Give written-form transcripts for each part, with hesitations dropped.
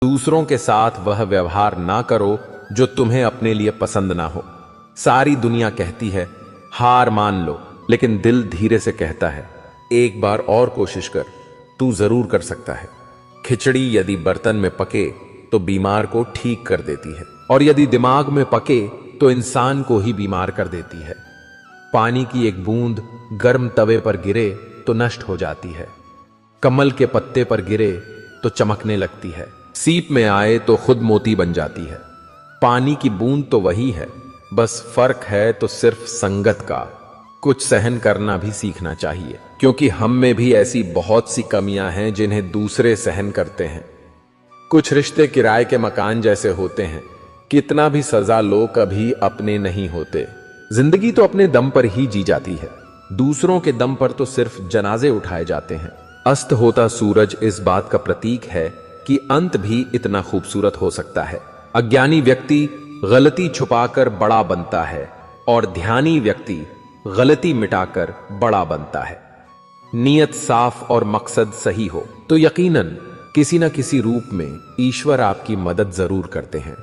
दूसरों के साथ वह व्यवहार ना करो जो तुम्हें अपने लिए पसंद ना हो। सारी दुनिया कहती है हार मान लो, लेकिन दिल धीरे से कहता है एक बार और कोशिश कर, तू जरूर कर सकता है। खिचड़ी यदि बर्तन में पके तो बीमार को ठीक कर देती है, और यदि दिमाग में पके तो इंसान को ही बीमार कर देती है। पानी की एक बूंद गर्म तवे पर गिरे तो नष्ट हो जाती है, कमल के पत्ते पर गिरे तो चमकने लगती है, सीप में आए तो खुद मोती बन जाती है। पानी की बूंद तो वही है, बस फर्क है तो सिर्फ संगत का। कुछ सहन करना भी सीखना चाहिए, क्योंकि हम में भी ऐसी बहुत सी कमियां हैं जिन्हें दूसरे सहन करते हैं। कुछ रिश्ते किराए के मकान जैसे होते हैं, कितना भी सजा लो कभी अपने नहीं होते। जिंदगी तो अपने दम पर ही जी जाती है, दूसरों के दम पर तो सिर्फ जनाजे उठाए जाते हैं। अस्त होता सूरज इस बात का प्रतीक है कि अंत भी इतना खूबसूरत हो सकता है। अज्ञानी व्यक्ति गलती छुपाकर बड़ा बनता है, और ध्यानी व्यक्ति गलती मिटाकर बड़ा बनता है। नियत साफ और मकसद सही हो तो यकीनन किसी न किसी रूप में ईश्वर आपकी मदद जरूर करते हैं।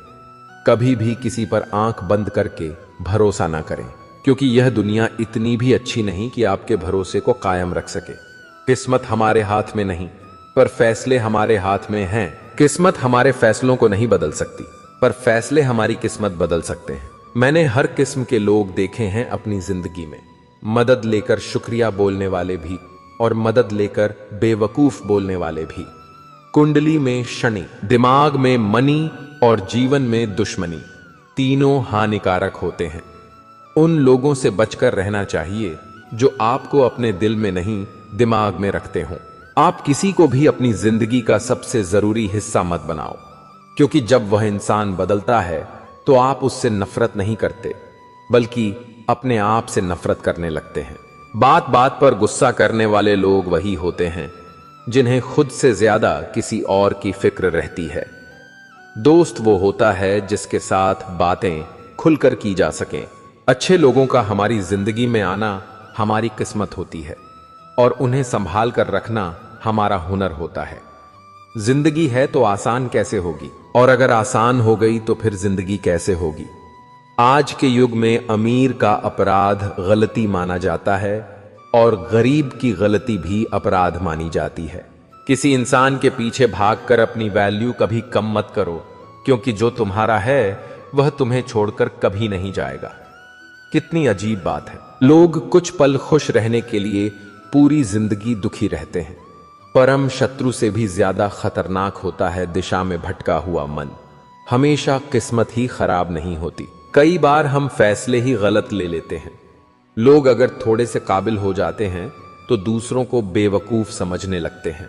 कभी भी किसी पर आंख बंद करके भरोसा ना करें, क्योंकि यह दुनिया इतनी भी अच्छी नहीं कि आपके भरोसे को कायम रख सके। किस्मत हमारे हाथ में नहीं, पर फैसले हमारे हाथ में हैं। किस्मत हमारे फैसलों को नहीं बदल सकती, पर फैसले हमारी किस्मत बदल सकते हैं। मैंने हर किस्म के लोग देखे हैं अपनी जिंदगी में, मदद लेकर शुक्रिया बोलने वाले भी और मदद लेकर बेवकूफ बोलने वाले भी। कुंडली में शनि, दिमाग में मनी और जीवन में दुश्मनी, तीनों हानिकारक होते हैं। उन लोगों से बचकर रहना चाहिए जो आपको अपने दिल में नहीं दिमाग में रखते हों। आप किसी को भी अपनी जिंदगी का सबसे जरूरी हिस्सा मत बनाओ, क्योंकि जब वह इंसान बदलता है तो आप उससे नफरत नहीं करते, बल्कि अपने आप से नफरत करने लगते हैं। बात बात पर गुस्सा करने वाले लोग वही होते हैं जिन्हें खुद से ज्यादा किसी और की फिक्र रहती है। दोस्त वो होता है जिसके साथ बातें खुलकर की जा सकें। अच्छे लोगों का हमारी जिंदगी में आना हमारी किस्मत होती है, और उन्हें संभाल कर रखना हमारा हुनर होता है। जिंदगी है तो आसान कैसे होगी, और अगर आसान हो गई तो फिर जिंदगी कैसे होगी। आज के युग में अमीर का अपराध गलती माना जाता है, और गरीब की गलती भी अपराध मानी जाती है। किसी इंसान के पीछे भागकर अपनी वैल्यू कभी कम मत करो, क्योंकि जो तुम्हारा है वह तुम्हें छोड़कर कभी नहीं जाएगा। कितनी अजीब बात है, लोग कुछ पल खुश रहने के लिए पूरी जिंदगी दुखी रहते हैं। परम शत्रु से भी ज्यादा खतरनाक होता है दिशा में भटका हुआ मन। हमेशा किस्मत ही खराब नहीं होती, कई बार हम फैसले ही गलत ले लेते हैं। लोग अगर थोड़े से काबिल हो जाते हैं तो दूसरों को बेवकूफ समझने लगते हैं।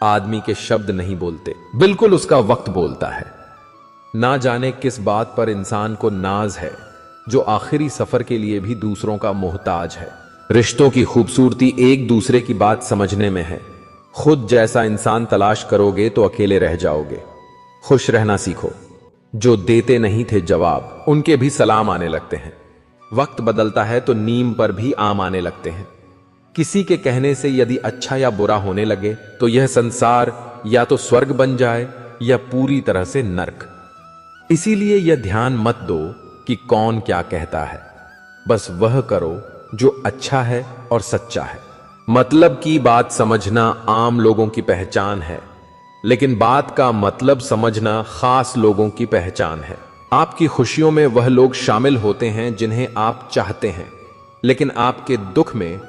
आदमी के शब्द नहीं बोलते, बिल्कुल उसका वक्त बोलता है। ना जाने किस बात पर इंसान को नाज है, जो आखिरी सफर के लिए भी दूसरों का मोहताज है। रिश्तों की खूबसूरती एक दूसरे की बात समझने में है। खुद जैसा इंसान तलाश करोगे तो अकेले रह जाओगे। खुश रहना सीखो। जो देते नहीं थे जवाब, उनके भी सलाम आने लगते हैं। वक्त बदलता है तो नीम पर भी आम आने लगते हैं। किसी के कहने से यदि अच्छा या बुरा होने लगे तो यह संसार या तो स्वर्ग बन जाए या पूरी तरह से नर्क। इसीलिए यह ध्यान मत दो कि कौन क्या कहता है, बस वह करो जो अच्छा है और सच्चा है। मतलब की बात समझना आम लोगों की पहचान है, लेकिन बात का मतलब समझना खास लोगों की पहचान है। आपकी खुशियों में वह लोग शामिल होते हैं जिन्हें आप चाहते हैं, लेकिन आपके दुख में